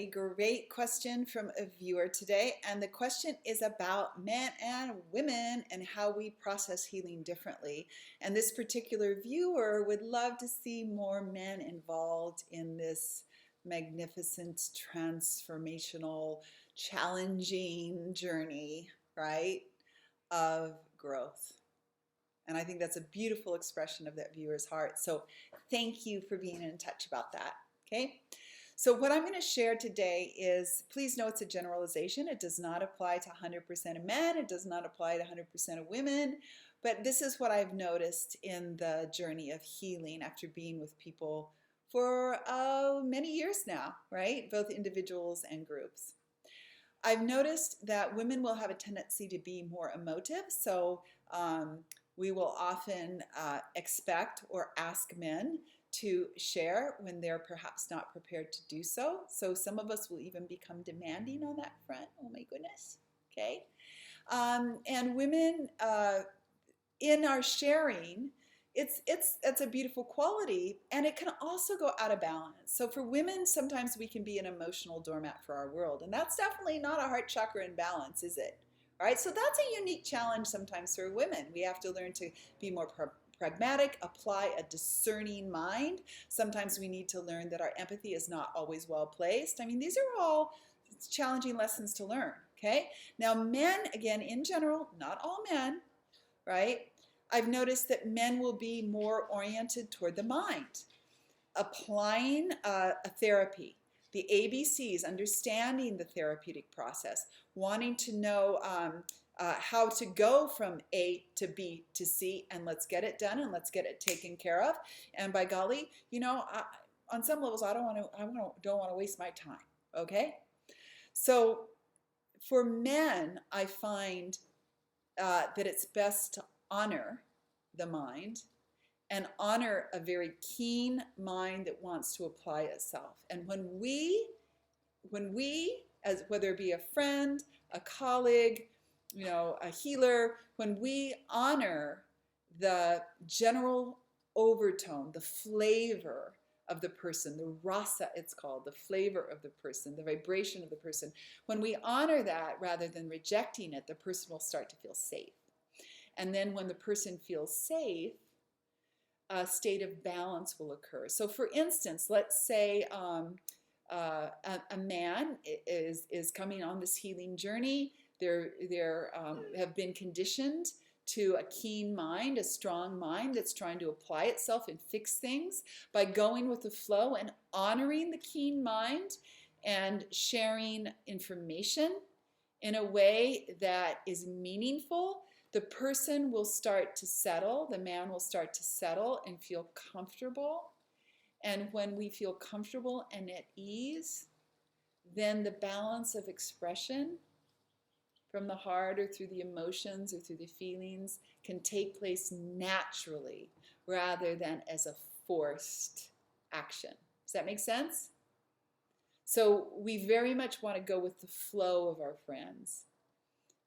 a great question from a viewer today, and the question is about men and women and how we process healing differently. And this particular viewer would love to see more men involved in this magnificent, transformational, challenging journey, right, of growth. And I think that's a beautiful expression of that viewer's heart. So thank you for being in touch about that. Okay. So what I'm going to share today is, please know it's a generalization. It does not apply to 100% of men. It does not apply to 100% of women. But this is what I've noticed in the journey of healing after being with people for many years now, right? Both individuals and groups. I've noticed that women will have a tendency to be more emotive. So we will often expect or ask men to share when they're perhaps not prepared to do so. So some of us will even become demanding on that front. Oh my goodness. Okay. And women in our sharing, it's a beautiful quality, and it can also go out of balance. So for women, sometimes we can be an emotional doormat for our world, and that's definitely not a heart chakra imbalance, is it? All right, so that's a unique challenge sometimes for women. We have to learn to be more pragmatic, apply a discerning mind. Sometimes we need to learn that our empathy is not always well placed. I mean, these are all challenging lessons to learn, okay? Now, men, again, in general, not all men, right? I've noticed that men will be more oriented toward the mind, applying a therapy, the ABCs, understanding the therapeutic process, wanting to know how to go from A to B to C, and let's get it done and let's get it taken care of. And by golly, you know, on some levels, I don't want to waste my time. Okay, so for men, I find that it's best to honor the mind and honor a very keen mind that wants to apply itself. And when we, as whether it be a friend, a colleague, you know, a healer, when we honor the general overtone, the flavor of the person, the rasa it's called, the flavor of the person, the vibration of the person, when we honor that rather than rejecting it, the person will start to feel safe. And then when the person feels safe, a state of balance will occur. So for instance, let's say a man is coming on this healing journey. They have been conditioned to a keen mind, a strong mind that's trying to apply itself and fix things by going with the flow and honoring the keen mind and sharing information in a way that is meaningful. The person will start to settle, the man will start to settle and feel comfortable. And when we feel comfortable and at ease, then the balance of expression from the heart or through the emotions or through the feelings can take place naturally rather than as a forced action. Does that make sense? So we very much want to go with the flow of our friends.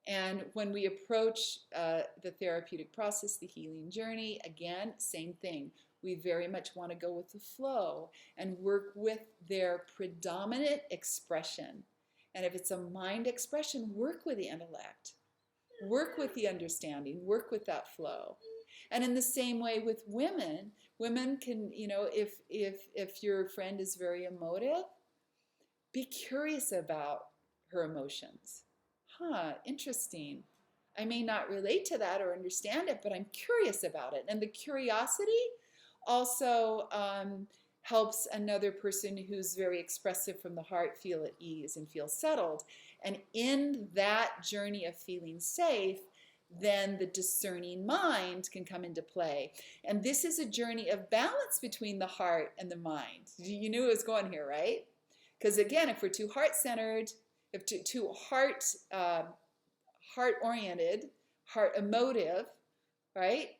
And when we approach the therapeutic process, the healing journey, again, same thing. We very much want to go with the flow and work with their predominant expression. And if it's a mind expression, work with the intellect, work with the understanding, work with that flow. And in the same way with women, women can, you know, if your friend is very emotive, be curious about her emotions. Interesting. I may not relate to that or understand it, but I'm curious about it. And the curiosity also helps another person who's very expressive from the heart feel at ease and feel settled. And in that journey of feeling safe, then the discerning mind can come into play. And this is a journey of balance between the heart and the mind. You knew it was going here, right? Because again, if we're too heart-centered, if too heart-oriented, heart-emotive, right?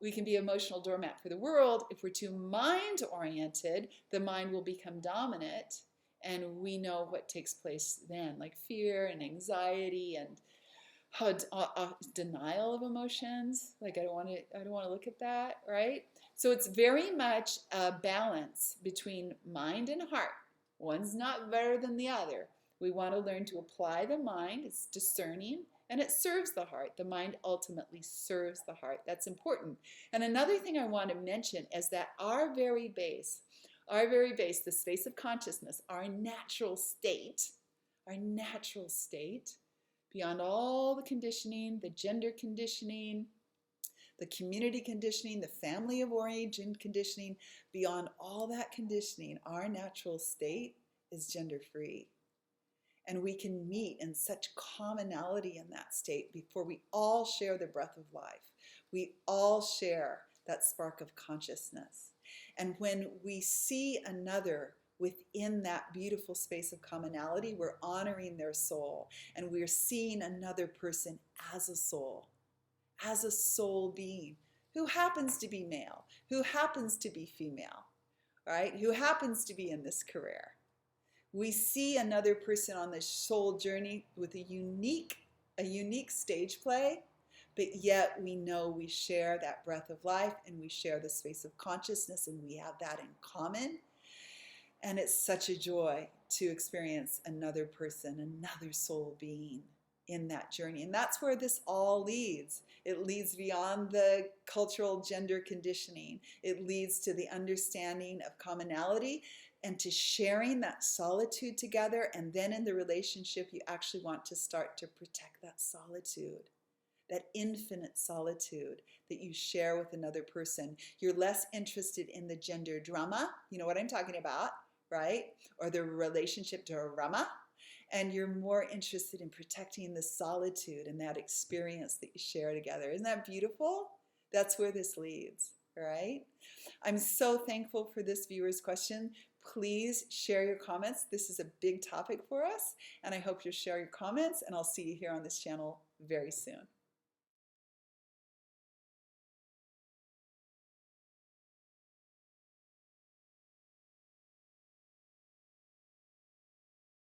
We can be emotional doormat for the world. If we're too mind-oriented, the mind will become dominant, and we know what takes place then, like fear and anxiety and denial of emotions. Like I don't want to look at that, right? So it's very much a balance between mind and heart. One's not better than the other. We want to learn to apply the mind. It's discerning and it serves the heart. The mind ultimately serves the heart. That's important. And another thing I want to mention is that our very base, the space of consciousness, our natural state, beyond all the conditioning, the gender conditioning, the community conditioning, the family of origin conditioning, beyond all that conditioning, our natural state is gender free. And we can meet in such commonality in that state before we all share the breath of life. We all share that spark of consciousness. And when we see another within that beautiful space of commonality, we're honoring their soul, and we're seeing another person as a soul being who happens to be male, who happens to be female, right? Who happens to be in this career. We see another person on this soul journey with a unique stage play, but yet we know we share that breath of life and we share the space of consciousness, and we have that in common. And it's such a joy to experience another person, another soul being in that journey. And that's where this all leads. It leads beyond the cultural gender conditioning. It leads to the understanding of commonality and to sharing that solitude together. And then in the relationship, you actually want to start to protect that solitude, that infinite solitude that you share with another person. You're less interested in the gender drama. You know what I'm talking about, right? Or the relationship drama. And you're more interested in protecting the solitude and that experience that you share together. Isn't that beautiful? That's where this leads, right? I'm so thankful for this viewer's question. Please share your comments. This is a big topic for us, and I hope you'll share your comments, and I'll see you here on this channel very soon.